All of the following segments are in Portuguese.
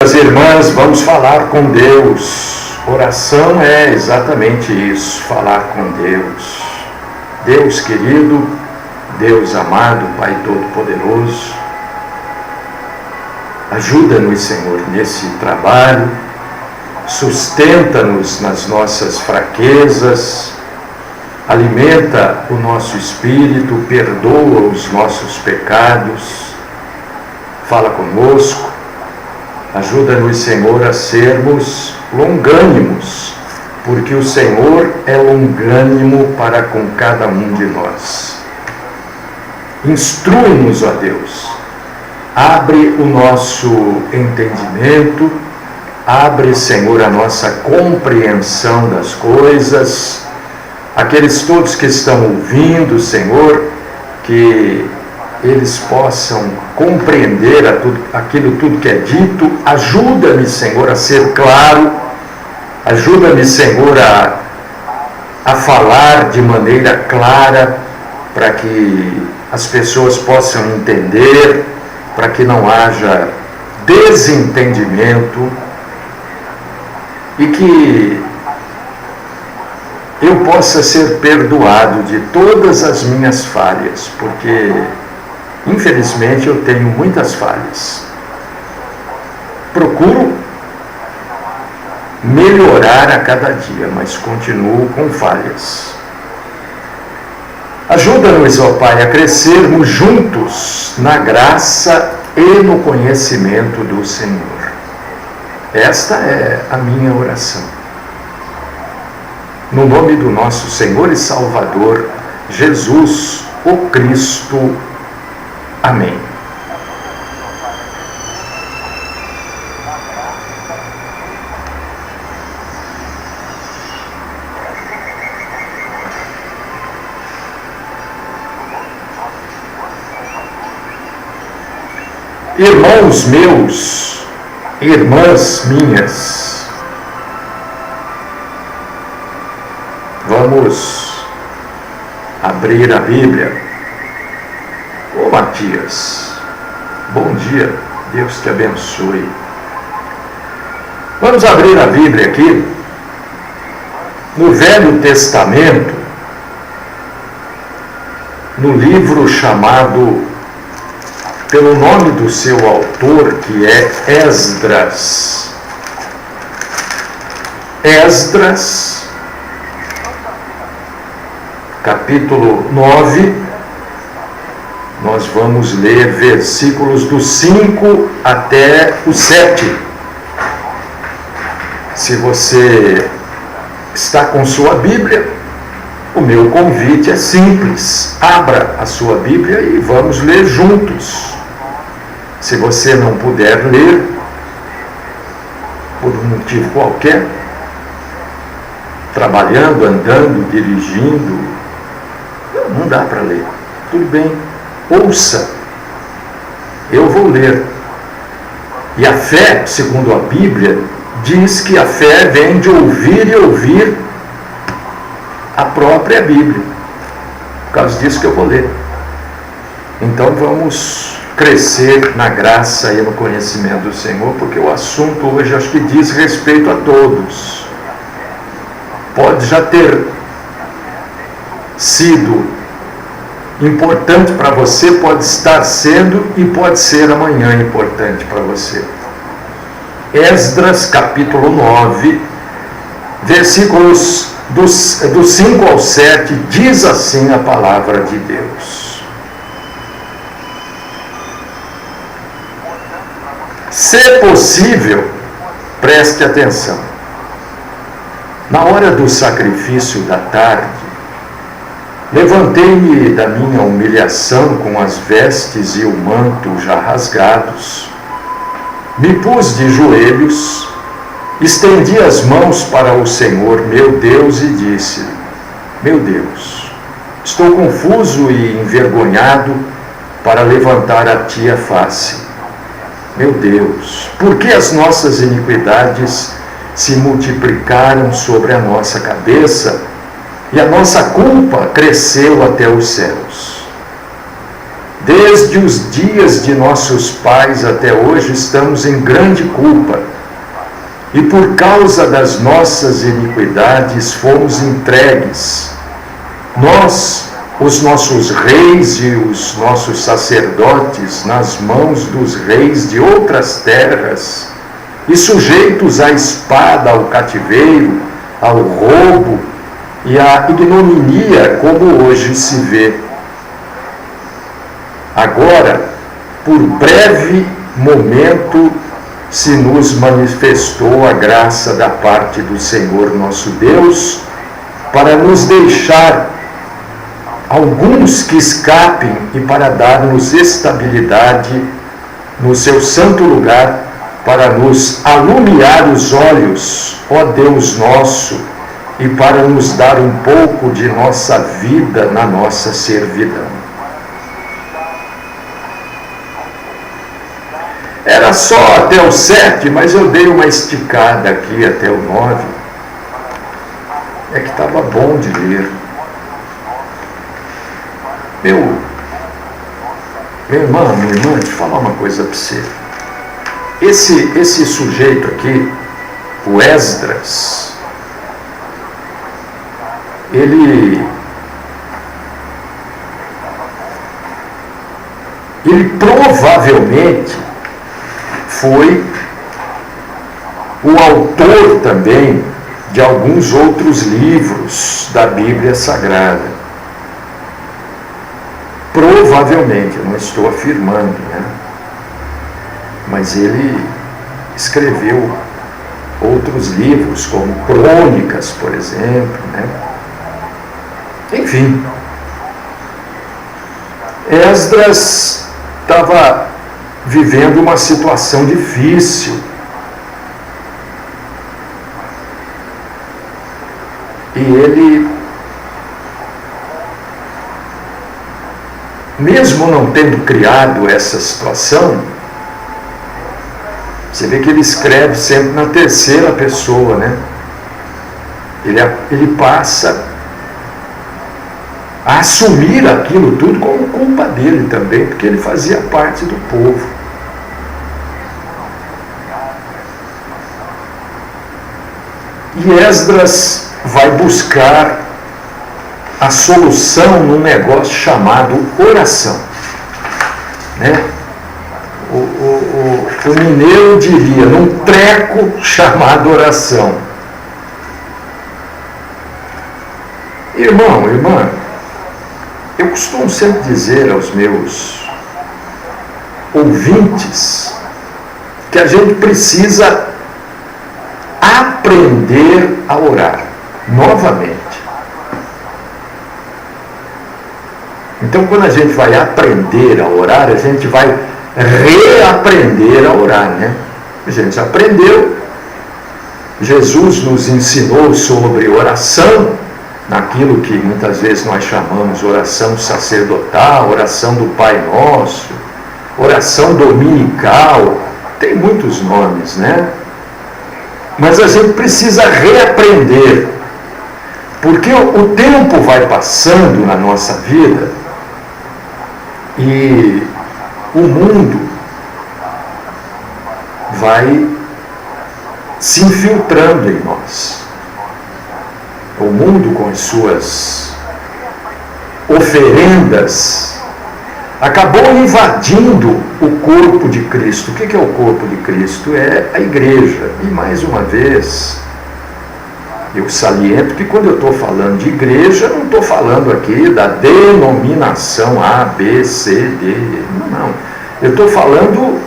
queridas irmãs, vamos falar com Deus. Oração é exatamente isso, falar com Deus. Deus querido, Deus amado, Pai Todo-Poderoso, ajuda-nos, Senhor, nesse trabalho, sustenta-nos nas nossas fraquezas, alimenta o nosso espírito, perdoa os nossos pecados, fala conosco, ajuda-nos, Senhor, a sermos longânimos, porque o Senhor é longânimo para com cada um de nós. Instrui-nos, ó Deus, abre o nosso entendimento, abre, Senhor, a nossa compreensão das coisas. Aqueles todos que estão ouvindo, Senhor, que eles possam compreender aquilo tudo que é dito. Ajuda-me, Senhor, a ser claro. Ajuda-me, Senhor, a falar de maneira clara, para que as pessoas possam entender, para que não haja desentendimento e que eu possa ser perdoado de todas as minhas falhas, porque infelizmente eu tenho muitas falhas. Procuro melhorar a cada dia, mas continuo com falhas. Ajuda-nos, ó Pai, a crescermos juntos na graça e no conhecimento do Senhor. Esta é a minha oração. No nome do nosso Senhor e Salvador, Jesus, o Cristo. Amém. Irmãos meus, irmãs minhas, vamos abrir a Bíblia. Ô Matias, bom dia, Deus te abençoe. Vamos abrir a Bíblia aqui, no Velho Testamento, no livro chamado, pelo nome do seu autor, que é Esdras. Esdras, capítulo 9, nós vamos ler versículos do 5 até o 7. Se você está com sua Bíblia, o meu convite é simples: abra a sua Bíblia e vamos ler juntos. Se você não puder ler, por um motivo qualquer, trabalhando, andando, dirigindo, não dá para ler, tudo bem, ouça, eu vou ler. E a fé, segundo a Bíblia, diz que a fé vem de ouvir e ouvir a própria Bíblia. Por causa disso que eu vou ler. Então vamos crescer na graça e no conhecimento do Senhor, porque o assunto hoje acho que diz respeito a todos. Pode já ter sido importante para você, pode estar sendo e pode ser amanhã importante para você. Esdras capítulo 9, versículos do 5 ao 7, diz assim a palavra de Deus. Se possível, preste atenção. Na hora do sacrifício da tarde, levantei-me da minha humilhação com as vestes e o manto já rasgados, me pus de joelhos, estendi as mãos para o Senhor, meu Deus, e disse: meu Deus, estou confuso e envergonhado para levantar a ti a face. Meu Deus, por que as nossas iniquidades se multiplicaram sobre a nossa cabeça e a nossa culpa cresceu até os céus? Desde os dias de nossos pais até hoje estamos em grande culpa. E por causa das nossas iniquidades fomos entregues. Nós, os nossos reis e os nossos sacerdotes, nas mãos dos reis de outras terras, e sujeitos à espada, ao cativeiro, ao roubo e à ignominia, como hoje se vê. Agora, por breve momento, se nos manifestou a graça da parte do Senhor nosso Deus, para nos deixar alguns que escapem e para dar-nos estabilidade no seu santo lugar, para nos alumiar os olhos, ó Deus nosso, e para nos dar um pouco de nossa vida na nossa servidão. Era só até o 7, mas eu dei uma esticada aqui até o 9. É que estava bom de ler. Meu irmão, minha irmã, deixa eu falar uma coisa para você. Esse sujeito aqui, o Esdras, ele provavelmente foi o autor também de alguns outros livros da Bíblia Sagrada. Provavelmente, eu não estou afirmando, né? Mas ele escreveu outros livros, como Crônicas, por exemplo, né? Enfim, Esdras estava vivendo uma situação difícil. E ele, mesmo não tendo criado essa situação, você vê que ele escreve sempre na terceira pessoa, né? Ele passa a assumir aquilo tudo como culpa dele também, porque ele fazia parte do povo. E Esdras vai buscar a solução num negócio chamado oração, né? O mineiro diria, num treco chamado oração. Irmão, irmã, eu costumo sempre dizer aos meus ouvintes que a gente precisa aprender a orar novamente. Então, quando a gente vai aprender a orar, a gente vai reaprender a orar, né? A gente aprendeu, Jesus nos ensinou sobre oração, naquilo que muitas vezes nós chamamos oração sacerdotal, oração do Pai Nosso, oração dominical, tem muitos nomes, né? Mas a gente precisa reaprender, porque o tempo vai passando na nossa vida e o mundo vai se infiltrando em nós. O mundo, com as suas oferendas, acabou invadindo o corpo de Cristo. O que é o corpo de Cristo? É a igreja. E mais uma vez, eu saliento que quando eu estou falando de igreja, não estou falando aqui da denominação A, B, C, D. Não. Eu estou falando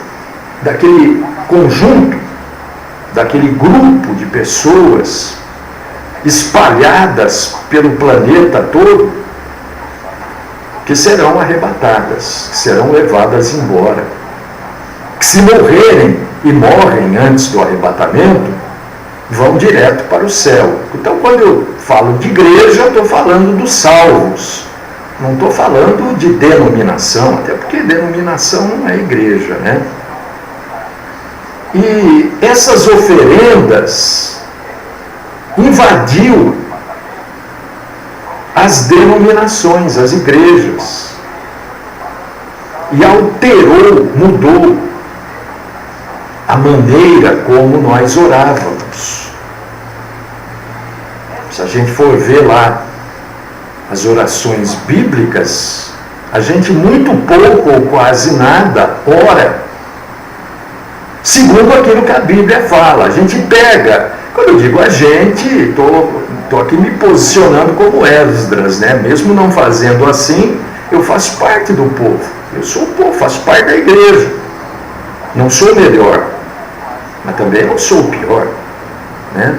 daquele conjunto, daquele grupo de pessoas espalhadas pelo planeta todo, que serão arrebatadas, que serão levadas embora, que se morrerem e morrem antes do arrebatamento, vão direto para o céu. Então, quando eu falo de igreja, eu estou falando dos salvos, não estou falando de denominação, até porque denominação não é igreja, né? E essas oferendas invadiu as denominações, as igrejas. e alterou, mudou a maneira como nós orávamos. Se a gente for ver lá as orações bíblicas, a gente muito pouco ou quase nada ora segundo aquilo que a Bíblia fala. A gente pega, quando eu digo a gente, estou aqui me posicionando como Esdras, né? Mesmo não fazendo assim, eu faço parte do povo. Eu sou o povo, faço parte da igreja. Não sou o melhor, mas também não sou o pior, né?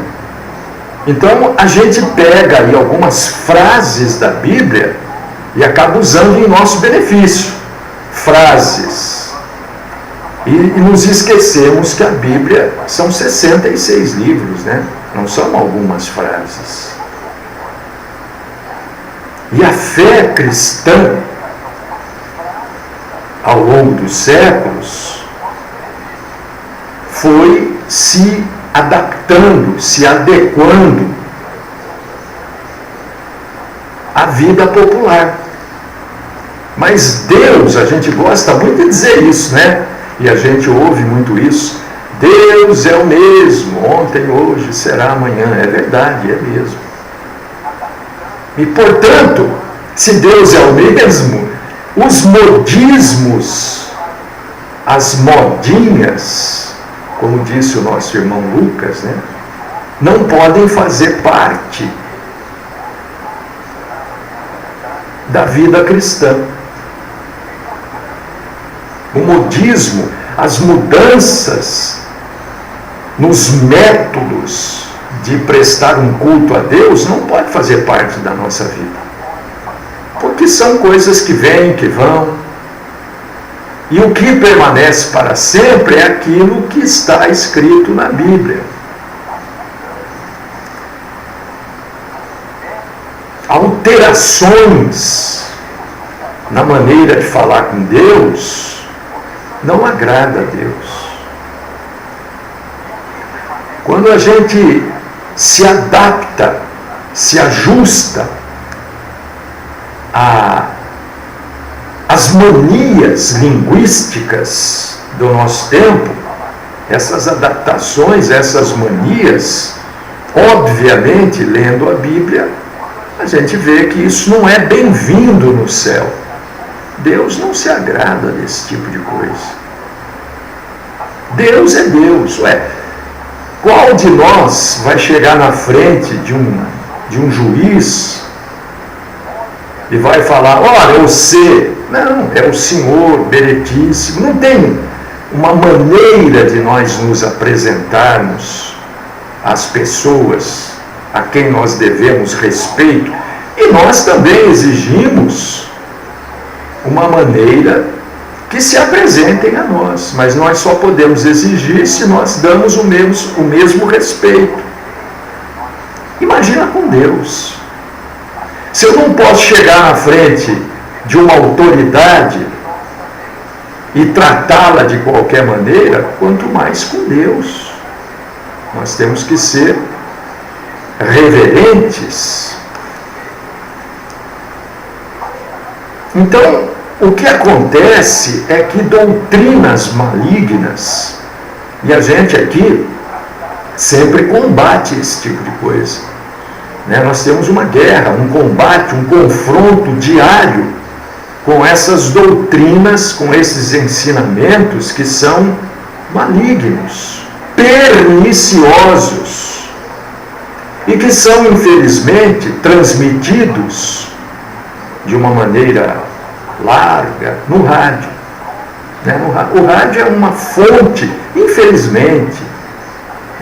Então a gente pega aí algumas frases da Bíblia e acaba usando em nosso benefício. Frases. E nos esquecemos que a Bíblia são 66 livros, né? Não são algumas frases. E a fé cristã, ao longo dos séculos, foi se adaptando, se adequando à vida popular. Mas Deus, a gente gosta muito de dizer isso, né? E a gente ouve muito isso. Deus é o mesmo, ontem, hoje, será amanhã. É verdade, é mesmo. E, portanto, se Deus é o mesmo, os modismos, as modinhas, como disse o nosso irmão Lucas, né, não podem fazer parte da vida cristã. O modismo, as mudanças nos métodos de prestar um culto a Deus não pode fazer parte da nossa vida. Porque são coisas que vêm, que vão. E o que permanece para sempre é aquilo que está escrito na Bíblia. Alterações na maneira de falar com Deus não agrada a Deus. Quando a gente se adapta, se ajusta às manias linguísticas do nosso tempo, essas adaptações, essas manias, obviamente, lendo a Bíblia, a gente vê que isso não é bem-vindo no céu. Deus não se agrada desse tipo de coisa. Deus é Deus. Qual de nós vai chegar na frente de um juiz e vai falar, olha, você... Não, é o Senhor, benetíssimo. Não tem uma maneira de nós nos apresentarmos às pessoas a quem nós devemos respeito. E nós também exigimos uma maneira que se apresentem a nós, mas nós só podemos exigir se nós damos o mesmo respeito. Imagina com Deus. Se eu não posso chegar na frente de uma autoridade e tratá-la de qualquer maneira, quanto mais com Deus. Nós temos que ser reverentes. Então, o que acontece é que doutrinas malignas, e a gente aqui sempre combate esse tipo de coisa, né? Nós temos uma guerra, um combate, um confronto diário com essas doutrinas, com esses ensinamentos que são malignos, perniciosos, e que são, infelizmente, transmitidos de uma maneira larga no rádio. Né? O rádio é uma fonte, infelizmente,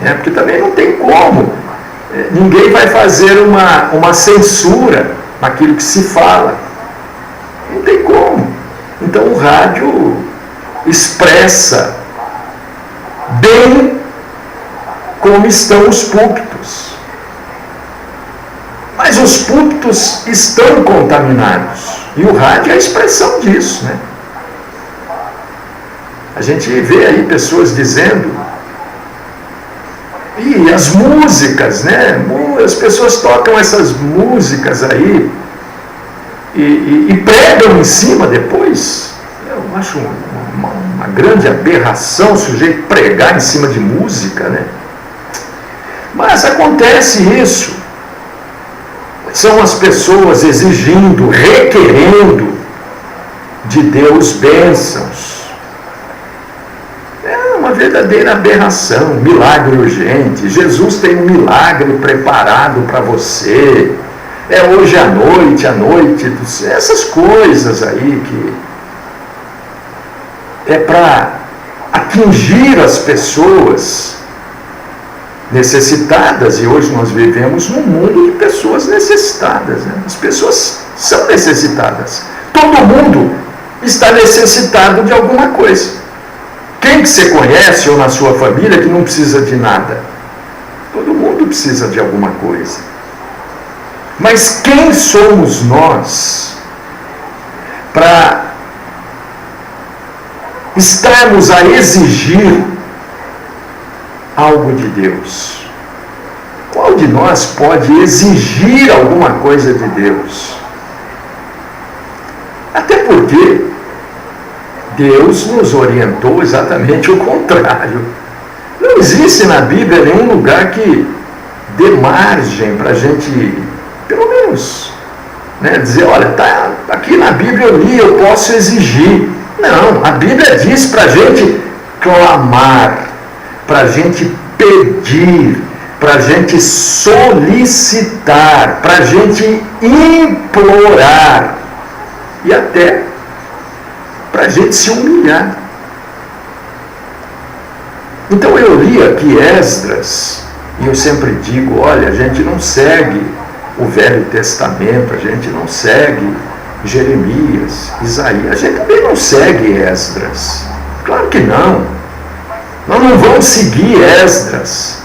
né? Porque também não tem como. Ninguém vai fazer uma censura naquilo que se fala. Não tem como. Então o rádio expressa bem como estão os púlpitos. Mas os púlpitos estão contaminados. E o rádio é a expressão disso, né? A gente vê aí pessoas dizendo, e as músicas, né? As pessoas tocam essas músicas aí e pregam em cima depois. Eu acho uma grande aberração o sujeito pregar em cima de música, né? Mas acontece isso. São as pessoas exigindo, requerendo de Deus bênçãos. É uma verdadeira aberração, milagre urgente. Jesus tem um milagre preparado para você. É hoje à noite, essas coisas aí que é para atingir as pessoas necessitadas, e hoje nós vivemos num mundo de pessoas necessitadas, né? As pessoas são necessitadas. Todo mundo está necessitado de alguma coisa. Quem que você conhece ou na sua família que não precisa de nada? Todo mundo precisa de alguma coisa. Mas quem somos nós para estarmos a exigir algo de Deus? Qual de nós pode exigir alguma coisa de Deus? Até porque Deus nos orientou exatamente o contrário. Não existe na Bíblia nenhum lugar que dê margem para a gente, pelo menos, né, dizer, olha, tá aqui na Bíblia eu li, eu posso exigir. Não, a Bíblia diz para a gente clamar, para a gente pedir, para a gente solicitar, para a gente implorar e até para a gente se humilhar. Então eu li aqui Esdras e eu sempre digo, olha, a gente não segue o Velho Testamento, a gente não segue Jeremias, Isaías, a gente também não segue Esdras. Claro que não. Nós não vamos seguir Esdras,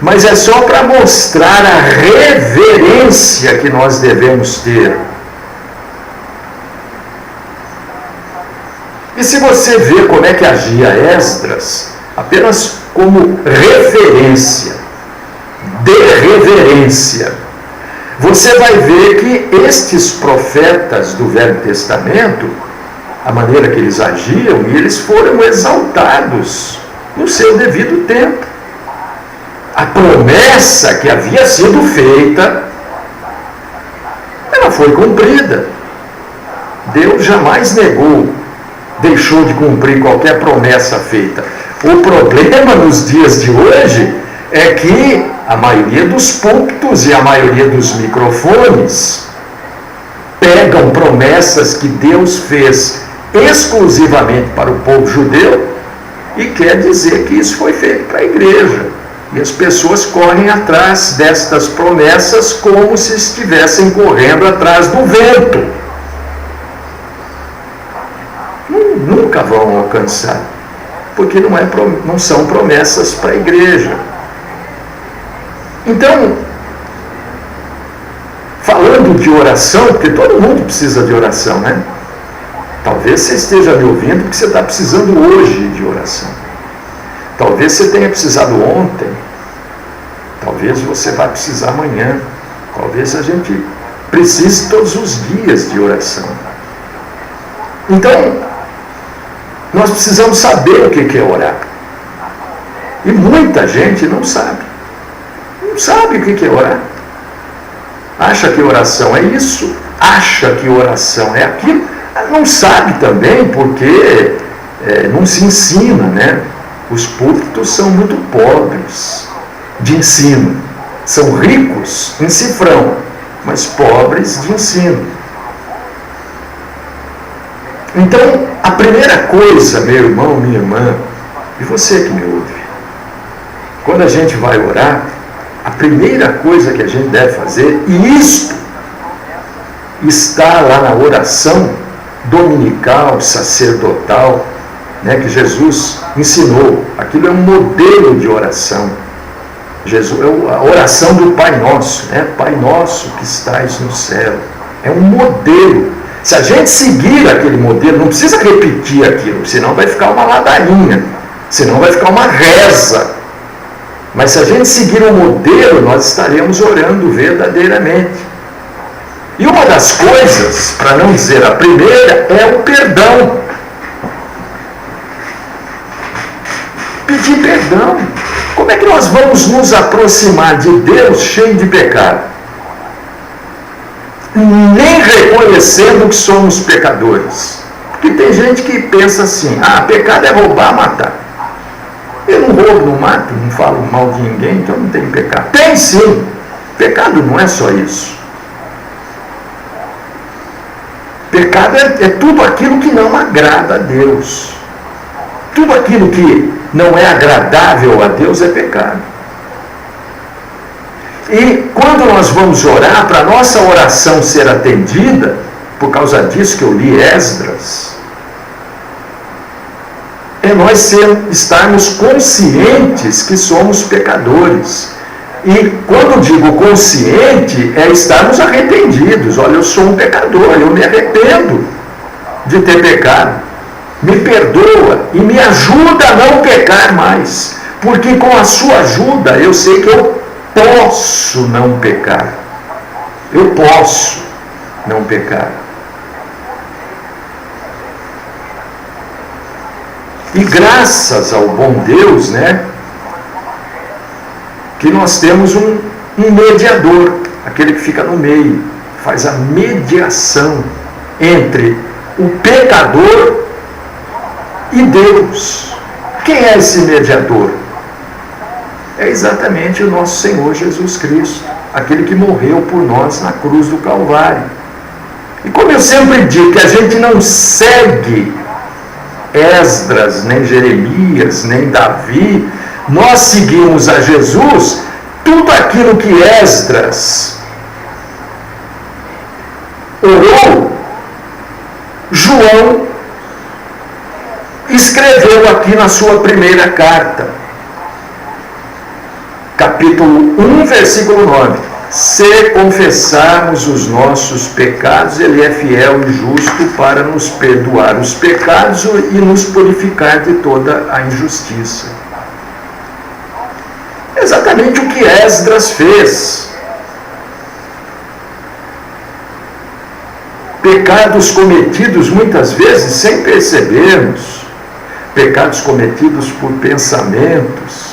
mas é só para mostrar a reverência que nós devemos ter. E se você vê como é que agia Esdras, apenas como referência, de reverência, você vai ver que estes profetas do Velho Testamento, a maneira que eles agiam, e eles foram exaltados no seu devido tempo. A promessa que havia sido feita, ela foi cumprida. Deus jamais negou, deixou de cumprir qualquer promessa feita. O problema nos dias de hoje é que a maioria dos púlpitos e a maioria dos microfones pegam promessas que Deus fez exclusivamente para o povo judeu e quer dizer que isso foi feito para a igreja. E as pessoas correm atrás destas promessas como se estivessem correndo atrás do vento. Nunca vão alcançar, porque não são promessas para a igreja. Então, falando de oração, porque todo mundo precisa de oração, né? Talvez você esteja me ouvindo porque você está precisando hoje de oração. Talvez você tenha precisado ontem. Talvez você vai precisar amanhã. Talvez a gente precise todos os dias de oração. Então, nós precisamos saber o que é orar. E muita gente não sabe. Não sabe o que é orar. Acha que oração é isso, acha que oração é aquilo. Não sabe também porque não se ensina, né? Os púlpitos são muito pobres de ensino. São ricos em cifrão, mas pobres de ensino. Então, a primeira coisa, meu irmão, minha irmã, e você que me ouve, quando a gente vai orar, a primeira coisa que a gente deve fazer, e isto está lá na oração dominical, sacerdotal, né, que Jesus ensinou. Aquilo é um modelo de oração. A oração do Pai Nosso, né? Pai Nosso que estais no céu. É um modelo. Se a gente seguir aquele modelo, não precisa repetir aquilo, senão vai ficar uma ladainha, senão vai ficar uma reza. Mas se a gente seguir o modelo, nós estaremos orando verdadeiramente. E uma das coisas, para não dizer a primeira, é o perdão. pedir perdão. Como é que nós vamos nos aproximar de Deus cheio de pecado? Nem reconhecendo que somos pecadores. Porque tem gente que pensa assim: pecado é roubar, matar. Eu não roubo, não mato, não falo mal de ninguém, então não tem pecado. Tem sim. Pecado não é só isso. Pecado é tudo aquilo que não agrada a Deus. Tudo aquilo que não é agradável a Deus é pecado. E quando nós vamos orar, para a nossa oração ser atendida, por causa disso que eu li Esdras, é nós estarmos conscientes que somos pecadores. E quando digo consciente, é estarmos arrependidos. Olha, eu sou um pecador, eu me arrependo de ter pecado. Me perdoa e me ajuda a não pecar mais. Porque com a sua ajuda eu sei que eu posso não pecar. Eu posso não pecar. E graças ao bom Deus, que nós temos um mediador, aquele que fica no meio, faz a mediação entre o pecador e Deus. Quem é esse mediador? É exatamente o nosso Senhor Jesus Cristo, aquele que morreu por nós na cruz do Calvário. E como eu sempre digo, que a gente não segue Esdras, nem Jeremias, nem Davi, nós seguimos a Jesus. Tudo aquilo que Esdras orou, João escreveu aqui na sua primeira carta, capítulo 1, versículo 9. Se confessarmos os nossos pecados, Ele é fiel e justo para nos perdoar os pecados e nos purificar de toda a injustiça. Exatamente o que Esdras fez. Pecados cometidos muitas vezes sem percebermos, pecados cometidos por pensamentos,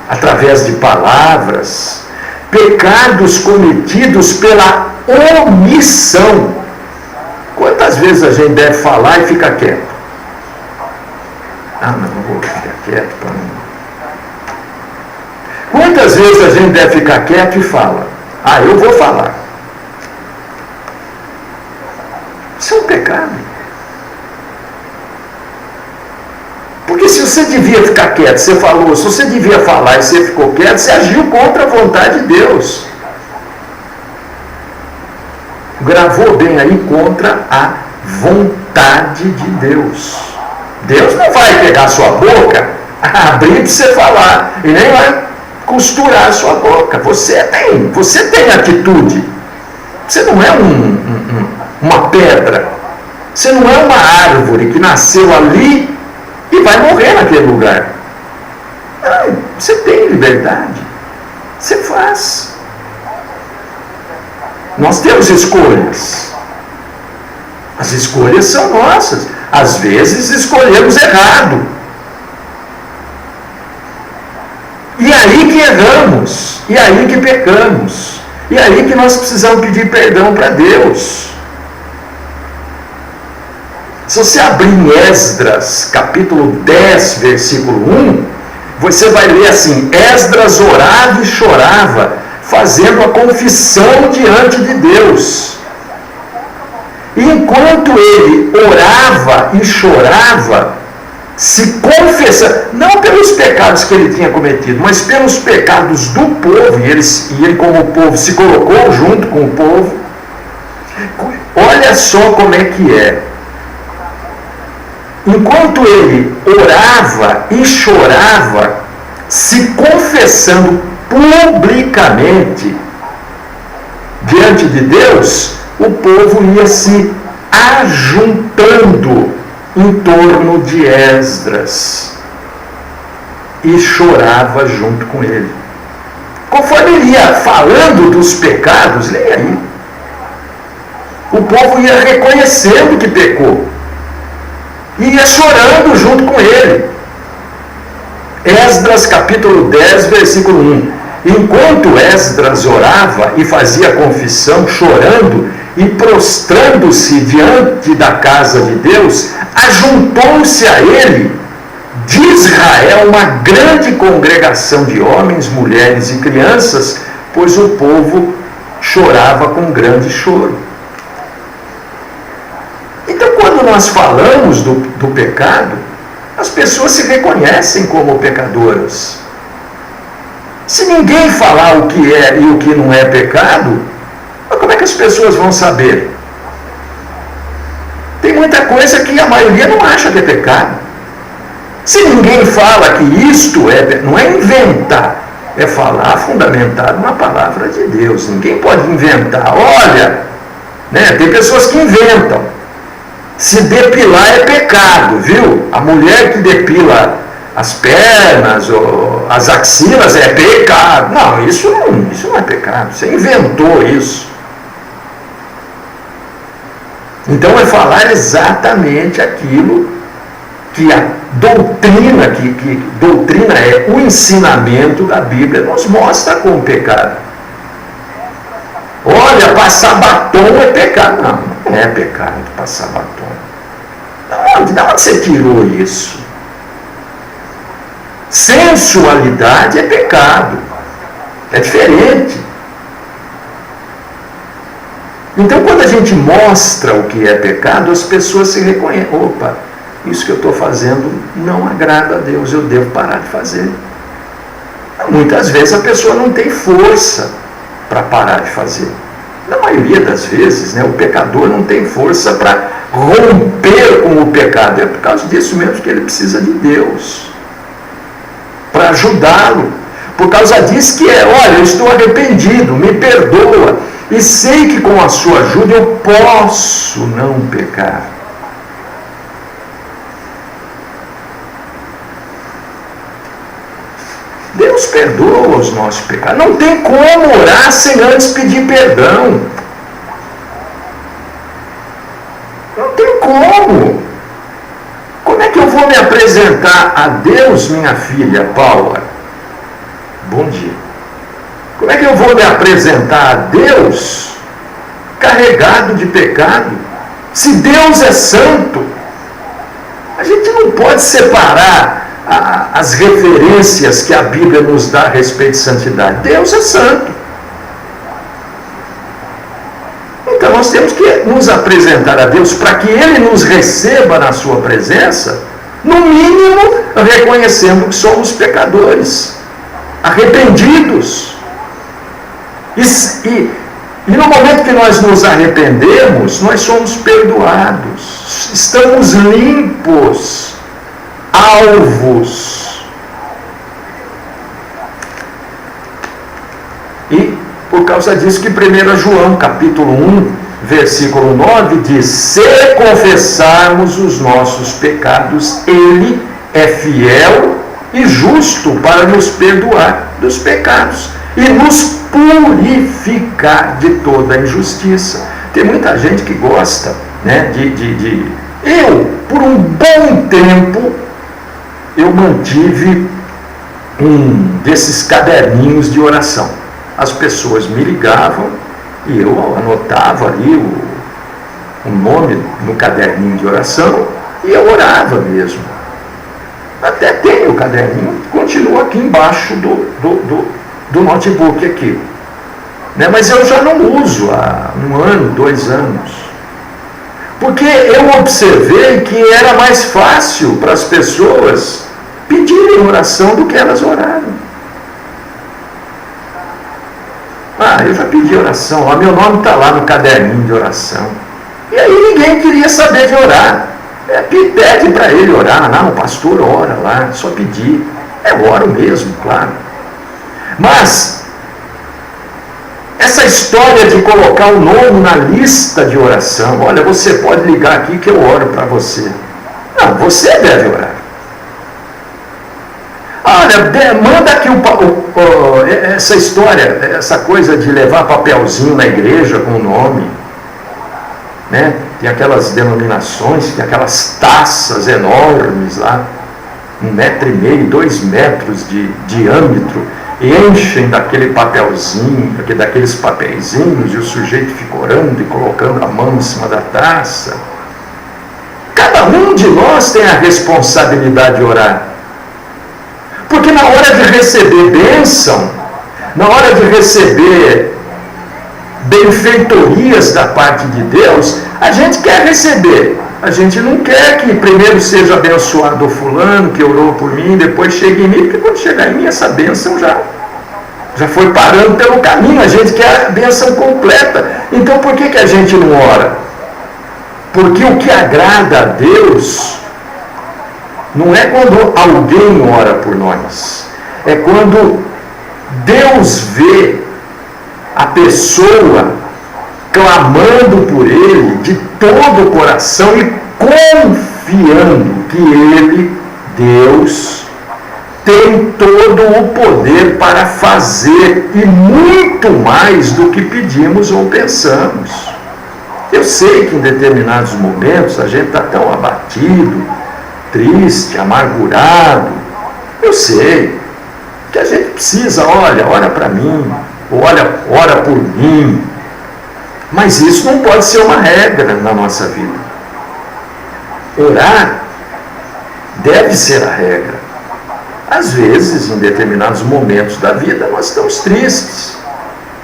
através de palavras, pecados cometidos pela omissão. Quantas vezes a gente deve falar e fica quieto? Não vou ficar quieto para não. Quantas vezes a gente deve ficar quieto e fala: eu vou falar. Isso é um pecado. Porque se você devia ficar quieto, você falou, se você devia falar e você ficou quieto, você agiu contra a vontade de Deus. Gravou bem aí, contra a vontade de Deus. Deus não vai pegar a sua boca, abrir para você falar, e nem vai costurar a sua boca. Você tem atitude. Você não é uma pedra. Você não é uma árvore que nasceu ali e vai morrer naquele lugar. Não, você tem liberdade. Você faz. Nós temos escolhas. As escolhas são nossas. Às vezes escolhemos errado. E aí que erramos. E aí que pecamos. E aí que nós precisamos pedir perdão para Deus. Se você abrir em Esdras, capítulo 10, versículo 1, você vai ler assim: Esdras orava e chorava, fazendo a confissão diante de Deus. E enquanto ele orava e chorava, se confessando, não pelos pecados que ele tinha cometido, mas pelos pecados do povo, e ele como o povo se colocou junto com o povo. Olha só como é que é. Enquanto ele orava e chorava, se confessando publicamente diante de Deus, o povo ia se ajuntando em torno de Esdras e chorava junto com ele. Conforme ele ia falando dos pecados, leia aí, o povo ia reconhecendo que pecou. e ia chorando junto com ele. Esdras capítulo 10, versículo 1. Enquanto Esdras orava e fazia confissão, chorando e prostrando-se diante da casa de Deus, ajuntou-se a ele de Israel uma grande congregação de homens, mulheres e crianças, pois o povo chorava com grande choro. Então, quando nós falamos do pecado, as pessoas se reconhecem como pecadoras. Se ninguém falar o que é e o que não é pecado, como é que as pessoas vão saber? Tem muita coisa que a maioria não acha que é pecado. Se ninguém fala que isto não é inventar, é falar fundamentado na palavra de Deus. Ninguém pode inventar. Olha, né, tem pessoas que inventam. Se depilar é pecado, viu? A mulher que depila as pernas ou as axilas é pecado. Não, isso não é pecado. Você inventou isso. Então é falar exatamente aquilo que a doutrina, que doutrina é o ensinamento da Bíblia, nos mostra como pecado. Olha, passar batom é pecado. Não é pecado passar batom. Da onde você tirou isso? Sensualidade é pecado. É diferente. Então, quando a gente mostra o que é pecado, as pessoas se reconhecem. Opa, isso que eu estou fazendo não agrada a Deus, eu devo parar de fazer. Muitas vezes a pessoa não tem força para parar de fazer. Na maioria das vezes, né, o pecador não tem força para romper com o pecado. É por causa disso mesmo que ele precisa de Deus, para ajudá-lo. Por causa disso que olha, eu estou arrependido, me perdoa, e sei que com a sua ajuda eu posso não pecar. Deus perdoa os nossos pecados. Não tem como orar sem antes pedir perdão. Não tem como. Como é que eu vou me apresentar a Deus, minha filha Paula? Bom dia. Como é que eu vou me apresentar a Deus carregado de pecado? Se Deus é santo, a gente não pode separar as referências que a Bíblia nos dá a respeito de santidade. Deus é santo. Então nós temos que nos apresentar a Deus para que Ele nos receba na sua presença, no mínimo reconhecendo que somos pecadores, arrependidos. E no momento que nós nos arrependemos, nós somos perdoados, estamos limpos, alvos. E por causa disso que 1 João capítulo 1, versículo 9 diz: se confessarmos os nossos pecados, Ele é fiel e justo para nos perdoar dos pecados e nos purificar de toda injustiça. Tem muita gente que gosta, né, Eu, por um bom tempo, eu mantive um desses caderninhos de oração. As pessoas me ligavam e eu anotava ali o nome no caderninho de oração e eu orava mesmo. Até tenho o caderninho, continua aqui embaixo do notebook aqui. Né? Mas eu já não uso há 1 ano, 2 anos. Porque eu observei que era mais fácil para as pessoas pedirem oração do que elas oraram. Eu já pedi oração, meu nome está lá no caderninho de oração. E aí ninguém queria saber de orar. Pede para ele orar. Não, o pastor ora lá, só pedir. Eu oro mesmo, claro. Mas essa história de colocar o nome na lista de oração, olha, você pode ligar aqui que eu oro para você. Não, você deve orar. Olha, manda aqui essa história, essa coisa de levar papelzinho na igreja com o nome, né? Tem aquelas denominações, tem aquelas taças enormes lá, 1,5 metro, 2 metros de diâmetro, e enchem daquele papelzinho, daqueles papeizinhos, e o sujeito fica orando e colocando a mão em cima da taça. Cada um de nós tem a responsabilidade de orar. Porque na hora de receber bênção, na hora de receber benfeitorias da parte de Deus, a gente quer receber. A gente não quer que primeiro seja abençoado o fulano que orou por mim, depois chegue em mim, porque quando chegar em mim essa bênção já foi parando pelo caminho. A gente quer a bênção completa. Então por que a gente não ora? Porque o que agrada a Deus não é quando alguém ora por nós, é quando Deus vê a pessoa clamando por Ele de todo o coração e confiando que Ele, Deus, tem todo o poder para fazer e muito mais do que pedimos ou pensamos. Eu sei que em determinados momentos a gente está tão abatido, triste, amargurado. Eu sei que a gente precisa, ora para mim, ora por mim. Mas isso não pode ser uma regra na nossa vida. Orar deve ser a regra. Às vezes, em determinados momentos da vida, nós estamos tristes.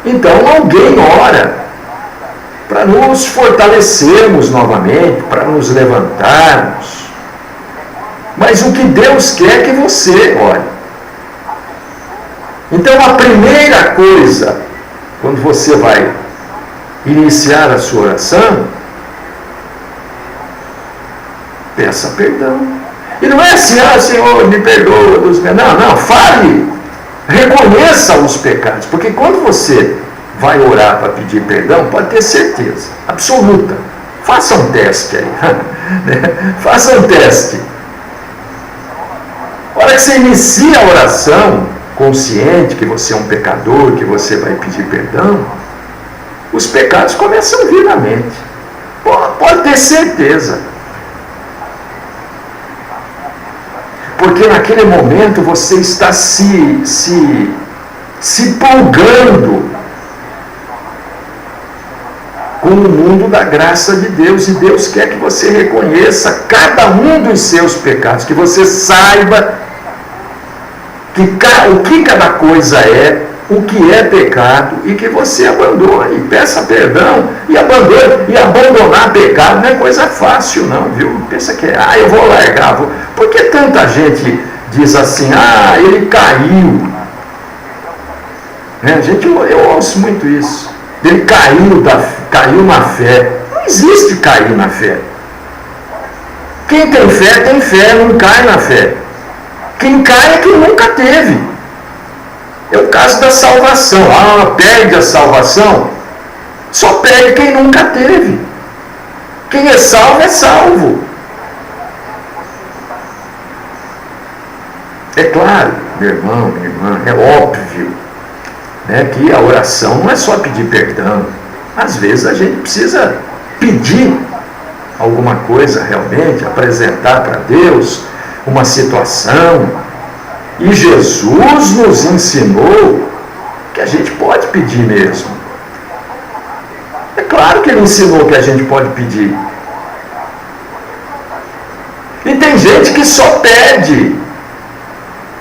Então alguém ora para nos fortalecermos novamente, para nos levantarmos. Mas o que Deus quer é que você ore. Então a primeira coisa, quando você vai iniciar a sua oração, peça perdão. E não é assim, Senhor, me perdoa dos meus. Não, fale, reconheça os pecados, porque quando você vai orar para pedir perdão, pode ter certeza absoluta. Faça um teste aí. Faça um teste. A hora que você inicia a oração, consciente que você é um pecador, que você vai pedir perdão, os pecados começam a vir na mente. Pode ter certeza. Porque naquele momento você está se plugando com o mundo da graça de Deus. E Deus quer que você reconheça cada um dos seus pecados, que você saiba o que cada coisa é, o que é pecado, e que você abandone, peça perdão e abandone. E abandonar pecado não é coisa fácil não, viu? Pensa que eu vou largar, Por que tanta gente diz assim, ele caiu? Eu ouço muito isso. Ele caiu na fé. Não existe cair na fé. Quem tem fé, não cai na fé. Quem cai é quem nunca teve. É o caso da salvação. Perde a salvação? Só perde quem nunca teve. Quem é salvo. É claro, meu irmão, minha irmã, é óbvio, né, que a oração não é só pedir perdão. Às vezes a gente precisa pedir alguma coisa realmente, apresentar para Deus uma situação. E Jesus nos ensinou que a gente pode pedir mesmo. É claro que Ele ensinou que a gente pode pedir. E tem gente que só pede.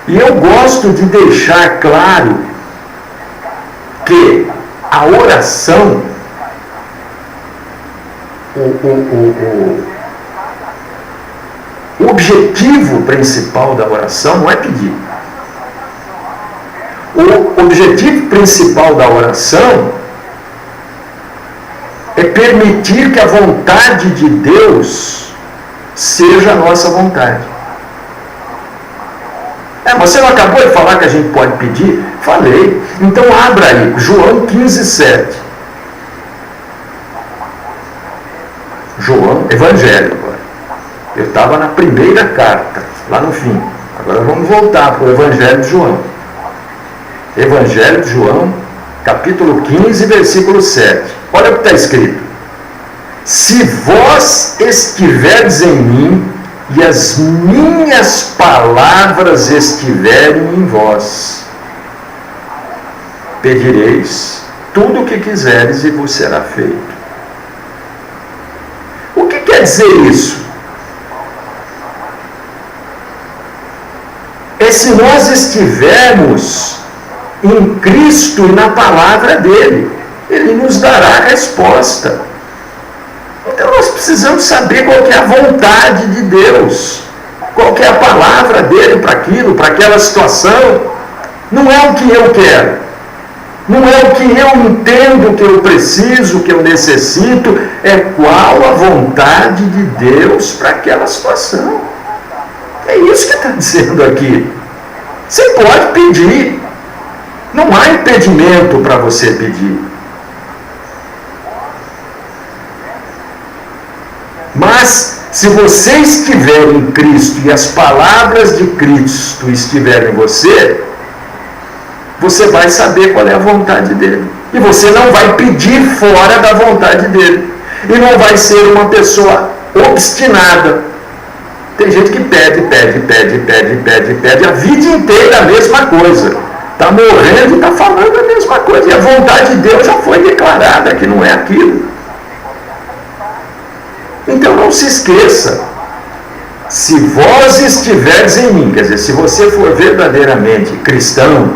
E eu gosto de deixar claro que a oração, o objetivo principal da oração não é pedir. O objetivo principal da oração é permitir que a vontade de Deus seja a nossa vontade. Mas você não acabou de falar que a gente pode pedir? Falei. Então abra aí, João 15:7. João, Evangelho agora. Eu estava na primeira carta, lá no fim. Agora vamos voltar para o Evangelho de João. Evangelho de João, capítulo 15, versículo 7. Olha o que está escrito. se vós estiverdes em mim e as minhas palavras estiverem em vós, pedireis tudo o que quiseres e vos será feito. O que quer dizer isso? É se nós estivermos em Cristo e na palavra dele, ele nos dará a resposta. Então nós precisamos saber qual que é a vontade de Deus, qual que é a palavra dele para aquilo, para aquela situação. Não é o que eu quero, não é o que eu entendo que eu preciso, que eu necessito, é qual a vontade de Deus para aquela situação. É isso que está dizendo aqui. Você pode pedir, não há impedimento para você pedir. Mas, se você estiver em Cristo e as palavras de Cristo estiverem em você, você vai saber qual é a vontade dele. E você não vai pedir fora da vontade dele. E não vai ser uma pessoa obstinada. Tem gente que pede a vida inteira a mesma coisa. Está morrendo e está falando a mesma coisa. E a vontade de Deus já foi declarada, que não é aquilo. Então não se esqueça, se vós estiveres em mim, quer dizer, se você for verdadeiramente cristão,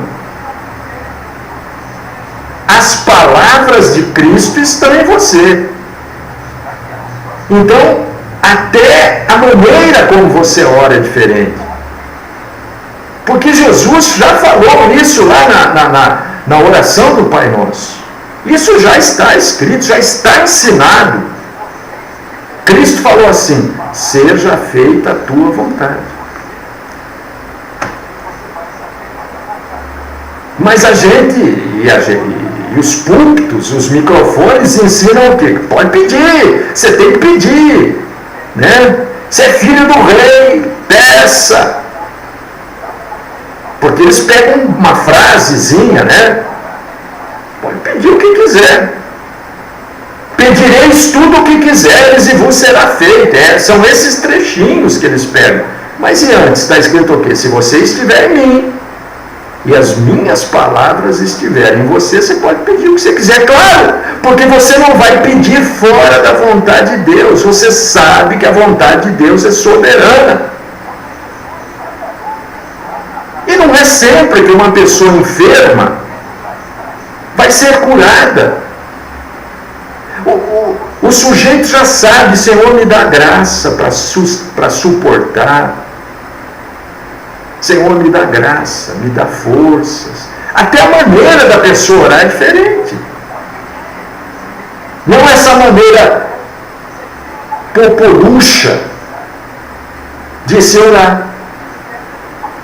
as palavras de Cristo estão em você. Então, até a maneira como você ora é diferente. Porque Jesus já falou isso lá na oração do Pai Nosso. Isso já está escrito, já está ensinado. Cristo falou assim: seja feita a tua vontade. Mas a gente e os púlpitos, os microfones ensinam o quê? Pode pedir, você tem que pedir, né? Você é filho do rei, peça. Porque eles pegam uma frasezinha, né? Pode pedir o que quiser. Pedireis tudo o que quiseres e vos será feito. São esses trechinhos que eles pegam. Mas e antes, está escrito o quê? Se você estiver em mim e as minhas palavras estiverem em você, você pode pedir o que você quiser, claro, porque você não vai pedir fora da vontade de Deus. Você sabe que a vontade de Deus é soberana. E não é sempre que uma pessoa enferma vai ser curada. O sujeito já sabe: Senhor, me dá graça para suportar. Senhor, me dá graça, me dá forças. Até a maneira da pessoa orar é diferente. Não é essa maneira popolucha de se orar,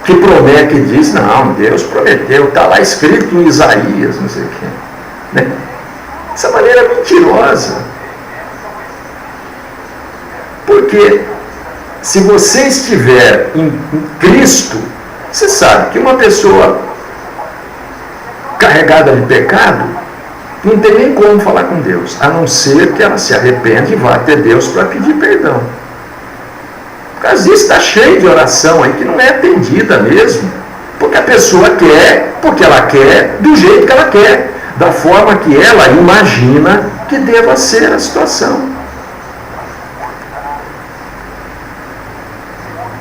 que promete, que diz: não, Deus prometeu, está lá escrito em Isaías, não sei o quê, né? Essa maneira mentirosa. Porque se você estiver em Cristo, você sabe que uma pessoa carregada de pecado não tem nem como falar com Deus, a não ser que ela se arrepende e vá até Deus para pedir perdão. Por causa disso está cheio de oração aí que não é atendida mesmo, porque a pessoa quer, porque ela quer, do jeito que ela quer, da forma que ela imagina que deva ser a situação.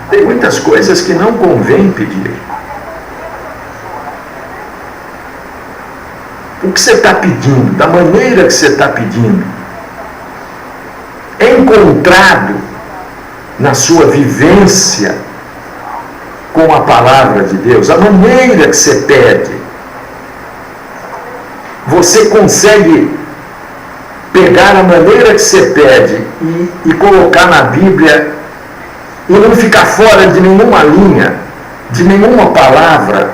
Tem muitas coisas que não convém pedir. O que você está pedindo, da maneira que você está pedindo, é encontrado na sua vivência com a palavra de Deus, a maneira que você pede. Você consegue pegar a maneira que você pede e colocar na Bíblia e não ficar fora de nenhuma linha, de nenhuma palavra?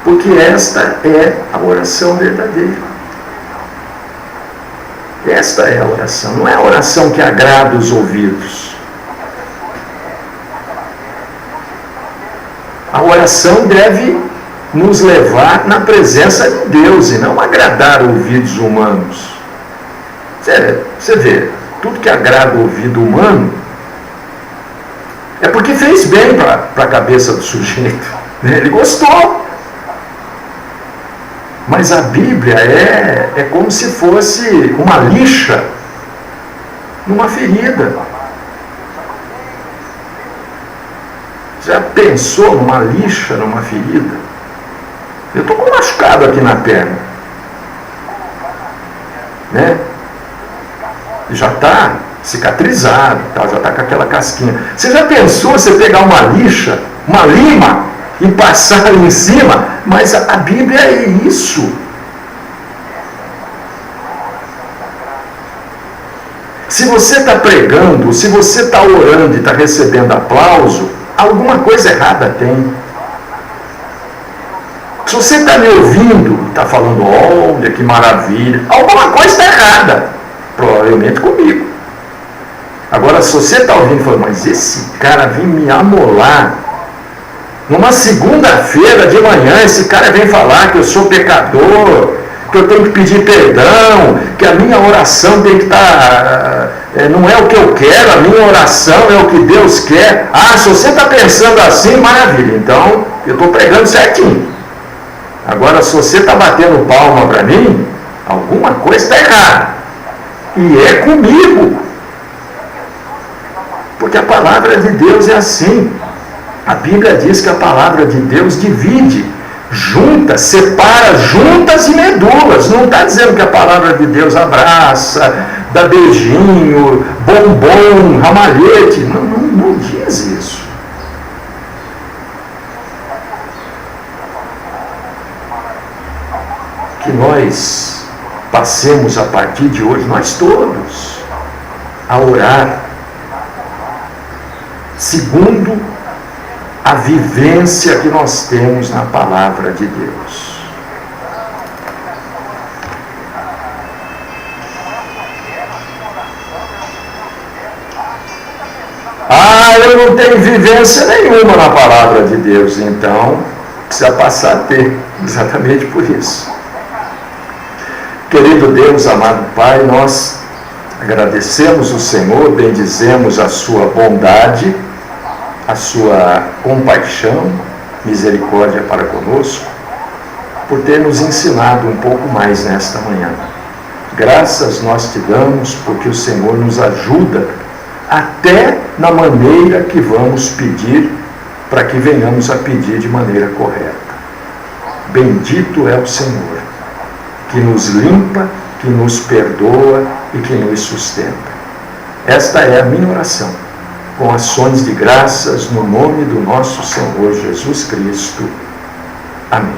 Porque esta é a oração verdadeira. Esta é a oração, não é a oração que agrada os ouvidos. A oração deve nos levar na presença de Deus e não agradar ouvidos humanos. Você vê, tudo que agrada o ouvido humano é porque fez bem para a cabeça do sujeito, né? Ele gostou. Mas a Bíblia é como se fosse uma lixa numa ferida. Já pensou numa lixa numa ferida? Eu estou com um machucado aqui na perna, né? Já está cicatrizado, tá? Já está com aquela casquinha. Você já pensou você pegar uma lixa, uma lima, e passar ali em cima? Mas a Bíblia é isso. Se você está pregando, se você está orando e está recebendo aplauso, alguma coisa errada tem. Se você está me ouvindo, está falando, olha que maravilha, alguma coisa está errada, provavelmente comigo. Agora, se você está ouvindo e falando, mas esse cara vem me amolar, numa segunda-feira de manhã, esse cara vem falar que eu sou pecador, que eu tenho que pedir perdão, que a minha oração tem que estar... não é o que eu quero, a minha oração é o que Deus quer. Ah, se você está pensando assim, maravilha, então eu estou pregando certinho. Agora, se você está batendo palma para mim, alguma coisa está errada. E é comigo. Porque a palavra de Deus é assim. A Bíblia diz que a palavra de Deus divide, junta, separa juntas e medulas. Não está dizendo que a palavra de Deus abraça, dá beijinho, bombom, ramalhete. Não diz isso. Que nós passemos a partir de hoje, nós todos, a orar segundo a vivência que nós temos na palavra de Deus. Eu não tenho vivência nenhuma na palavra de Deus, então precisa passar a ter, exatamente por isso. Querido Deus, amado Pai, nós agradecemos o Senhor, bendizemos a sua bondade, a sua compaixão, misericórdia para conosco, por ter nos ensinado um pouco mais nesta manhã. Graças nós te damos, porque o Senhor nos ajuda até na maneira que vamos pedir, para que venhamos a pedir de maneira correta. Bendito é o Senhor, que nos limpa, que nos perdoa e que nos sustenta. Esta é a minha oração, com ações de graças no nome do nosso Senhor Jesus Cristo. Amém.